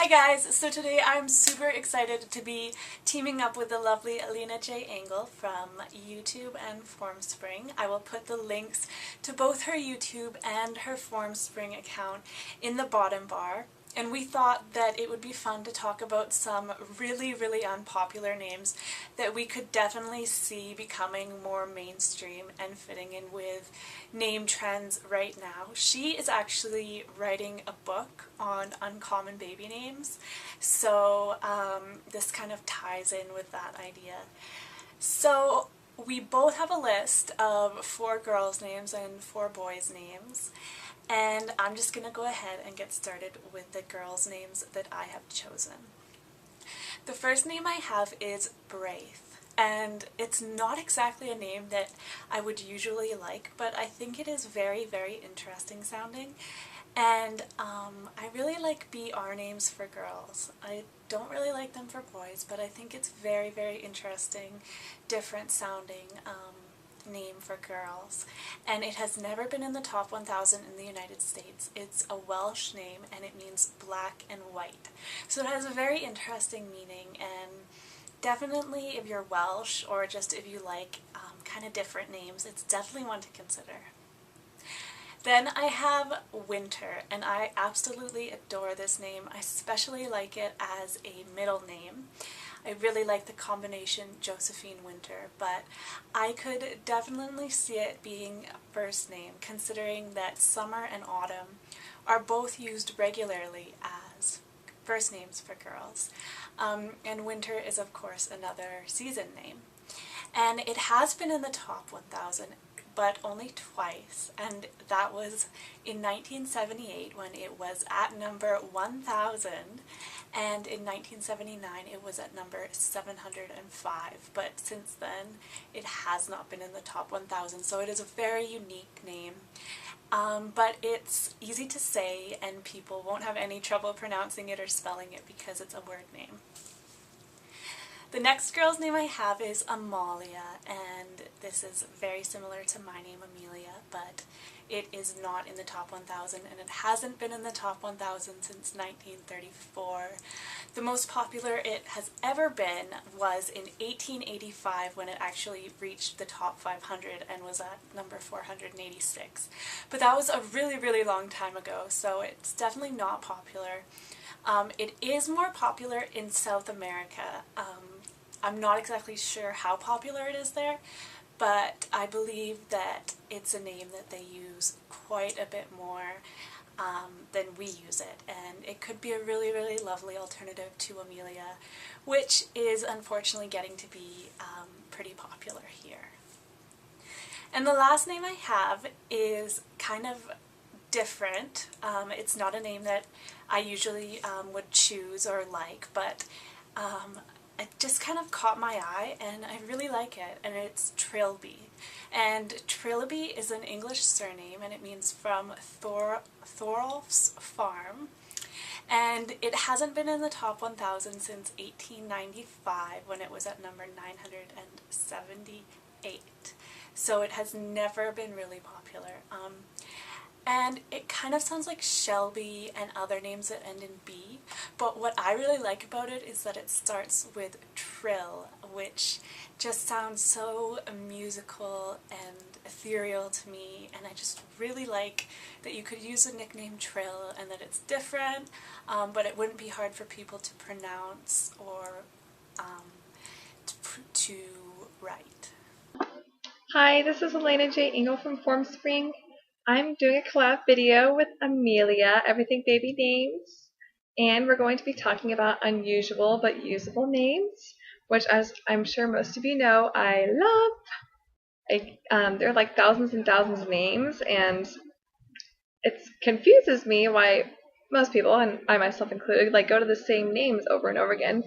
Hi guys, so today I'm super excited to be teaming up with the lovely Alena Engel from YouTube and Formspring. I will put the links to both her YouTube and her Formspring account in the bottom bar. And we thought that it would be fun to talk about some really unpopular names that we could definitely see becoming more mainstream and fitting in with name trends right now. She is actually writing a book on uncommon baby names, so this kind of ties in with that idea. So we both have a list of 4 girls' names and 4 boys' names. And I'm just going to go ahead and get started with the girls' names that I have chosen. The first name I have is Braith, and it's not exactly a name that I would usually like, but I think it is very interesting sounding. And I really like BR names for girls. I don't really like them for boys, but I think it's very interesting, different sounding name for girls, and it has never been in the top 1,000 in the United States. It's a Welsh name and it means black and white. So it has a very interesting meaning, and definitely if you're Welsh or just if you like kind of different names, it's definitely one to consider. Then I have Winter, and I absolutely adore this name. I especially like it as a middle name. I really like the combination Josephine Winter, but I could definitely see it being a first name, considering that summer and autumn are both used regularly as first names for girls. And winter is of course another season name. And it has been in the top 1,000, but only twice, and that was in 1978 when it was at number 1,000, and in 1979 it was at number 705, but since then it has not been in the top 1,000, so it is a very unique name. But it's easy to say and people won't have any trouble pronouncing it or spelling it because it's a word name. The next girl's name I have is Amalia, and this is very similar to my name Amelia, but it is not in the top 1,000, and it hasn't been in the top 1,000 since 1934. The most popular it has ever been was in 1885 when it actually reached the top 500 and was at number 486. But that was a really long time ago, so it's definitely not popular. It is more popular in South America. I'm not exactly sure how popular it is there, but I believe that it's a name that they use quite a bit more than we use it, and it could be a really lovely alternative to Amelia, which is unfortunately getting to be pretty popular here. And the last name I have is kind of different. It's not a name that I usually would choose or like, but it just kind of caught my eye and I really like it, and it's Trilby. And Trilby is an English surname, and it means from Thorolf's farm. And it hasn't been in the top 1,000 since 1895 when it was at number 978. So it has never been really popular. And it kind of sounds like Shelby and other names that end in B, but what I really like about it is that it starts with trill, which just sounds so musical and ethereal to me, and I just really like that you could use the nickname Trill and that it's different, but it wouldn't be hard for people to pronounce or to write. Hi, this is Elena Engel from Formspring. I'm doing a collab video with Amelia, Everything Baby Names, and we're going to be talking about unusual but usable names, which, as I'm sure most of you know, I love. There are like thousands and thousands of names, and it confuses me why most people, and I myself included, like go to the same names over and over again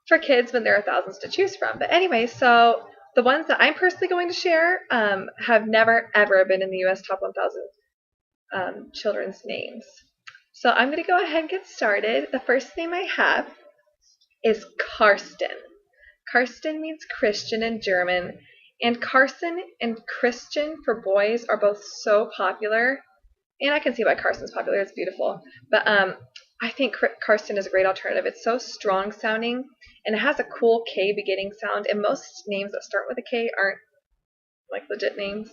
for kids when there are thousands to choose from. But anyway, so the ones that I'm personally going to share have never ever been in the US top 1,000 children's names. So I'm going to go ahead and get started. The first name I have is Karsten. Karsten means Christian in German, and Carson and Christian for boys are both so popular. And I can see why Carson's popular. It's beautiful. But I think Karsten is a great alternative. It's so strong sounding, and it has a cool K beginning sound, and most names that start with a K aren't like legit names.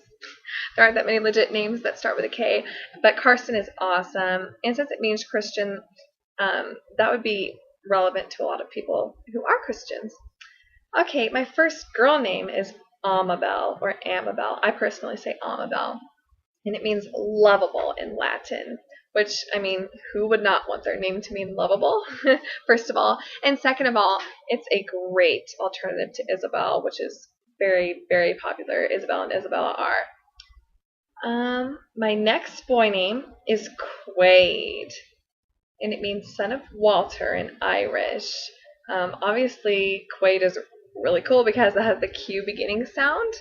There aren't that many legit names that start with a K, but Karsten is awesome, and since it means Christian, that would be relevant to a lot of people who are Christians. Okay, my first girl name is Amabel, or Amabel. I personally say Amabel, and it means lovable in Latin, which, I mean, who would not want their name to mean lovable, first of all? And second of all, it's a great alternative to Isabel, which is very, very popular. Isabel and Isabella are. My next boy name is Quaid, and it means son of Walter in Irish. Obviously, Quaid is really cool because it has the Q beginning sound.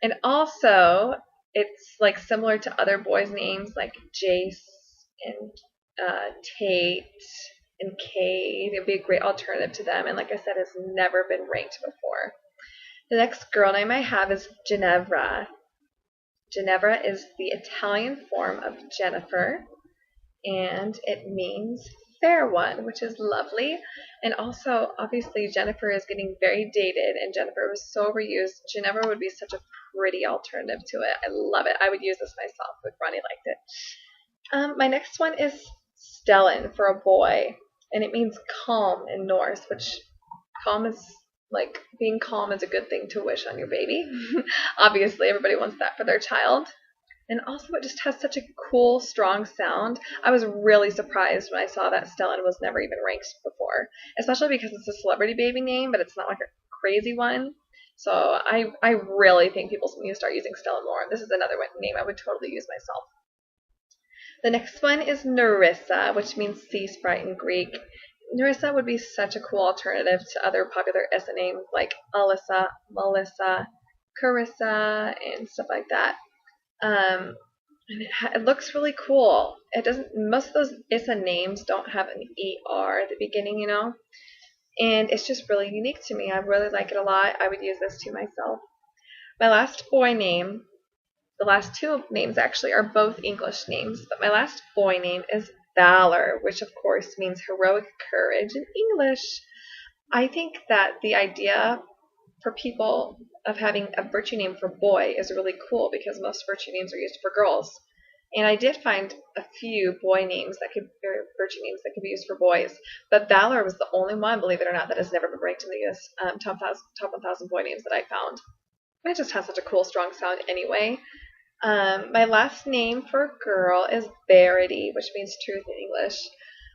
And also, it's like similar to other boys' names like Jace and Tate and Cade. It'd be a great alternative to them. And like I said, it's never been ranked before. The next girl name I have is Ginevra. Ginevra is the Italian form of Jennifer, and it means fair one, which is lovely. And also, obviously, Jennifer is getting very dated, and Jennifer was so overused. Ginevra would be such a pretty alternative to it. I love it. I would use this myself if Ronnie liked it. My next one is Stellan for a boy, and it means calm in Norse, which calm is like being calm is a good thing to wish on your baby. Obviously, everybody wants that for their child. And also, it just has such a cool, strong sound. I was really surprised when I saw that Stellan was never even ranked before, especially because it's a celebrity baby name, but it's not like a crazy one. So I really think people need to start using Stellan more. This is another name I would totally use myself. The next one is Nerissa, which means sea sprite in Greek. Nerissa would be such a cool alternative to other popular Issa names like Alyssa, Melissa, Carissa, and stuff like that. And it looks really cool. It doesn't. Most of those Issa names don't have an ER at the beginning, and it's just really unique to me. I really like it a lot. I would use this to myself. My last boy name, the last two names actually are both English names, but my last boy name is Valor, which of course means heroic courage in English. I think that the idea for people of having a virtue name for boy is really cool because most virtue names are used for girls. And I did find a few boy names or virtue names that could be used for boys, but Valor was the only one, believe it or not, that has never been ranked in the U.S. Top 1,000 boy names that I found. It just has such a cool, strong sound anyway. My last name for a girl is Verity, which means truth in English.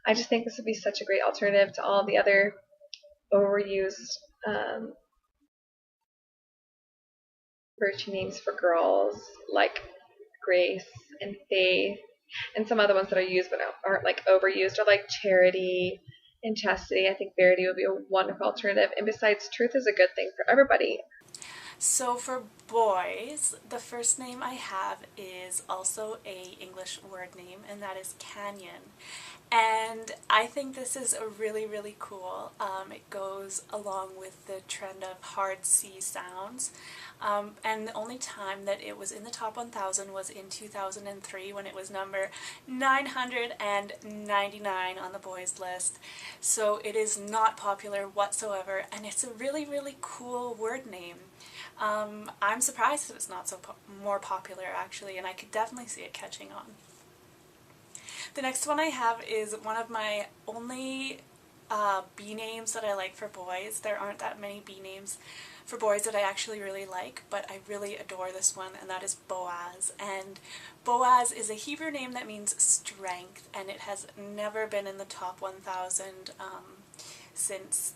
I just think this would be such a great alternative to all the other overused virtue names for girls like Grace and Faith, and some other ones that are used but aren't like overused, are like Charity and Chastity. I think Verity would be a wonderful alternative. And besides, truth is a good thing for everybody. So for boys, the first name I have is also a English word name, and that is Canyon. And I think this is a really, really cool. It goes along with the trend of hard C sounds. And the only time that it was in the top 1,000 was in 2003 when it was number 999 on the boys list. So it is not popular whatsoever, and it's a really, really cool word name. I'm surprised that it's not so more popular actually, and I could definitely see it catching on. The next one I have is one of my only B names that I like for boys. There aren't that many B names for boys that I actually really like, but I really adore this one, and that is Boaz. And Boaz is a Hebrew name that means strength, and it has never been in the top 1,000 since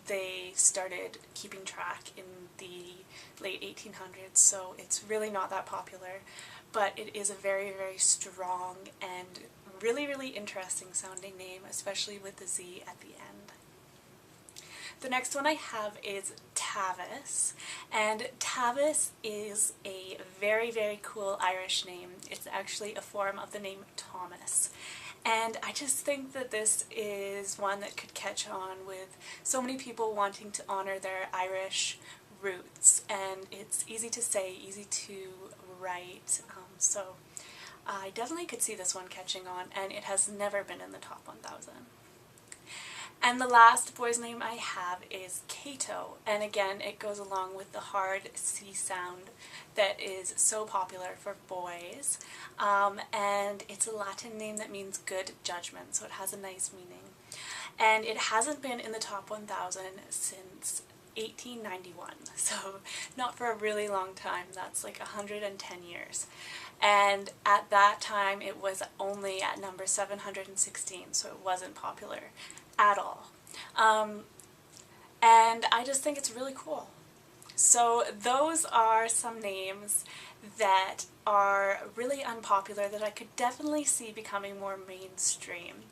they started keeping track in the late 1800s, so it's really not that popular, but it is a very, very strong and really, really interesting sounding name, especially with the Z at the end. The next one I have is Tavis, and Tavis is a very, very cool Irish name. It's actually a form of the name Thomas. And I just think that this is one that could catch on with so many people wanting to honor their Irish roots. And it's easy to say, easy to write. So I definitely could see this one catching on, and it has never been in the top 1,000. And the last boy's name I have is Cato, and again it goes along with the hard C sound that is so popular for boys, and it's a Latin name that means good judgment, so it has a nice meaning. And it hasn't been in the top 1,000 since 1891, so not for a really long time. That's like 110 years. And at that time it was only at number 716, so it wasn't popular at all. And I just think it's really cool. So those are some names that are really unpopular that I could definitely see becoming more mainstream.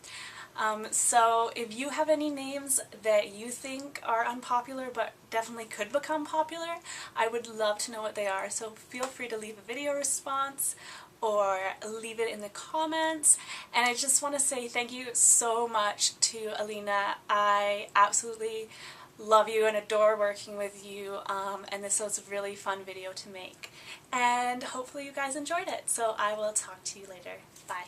So if you have any names that you think are unpopular but definitely could become popular, I would love to know what they are. So feel free to leave a video response or leave it in the comments. And I just want to say thank you so much to Elena. I absolutely love you and adore working with you, and this was a really fun video to make. And hopefully you guys enjoyed it. So I will talk to you later. Bye.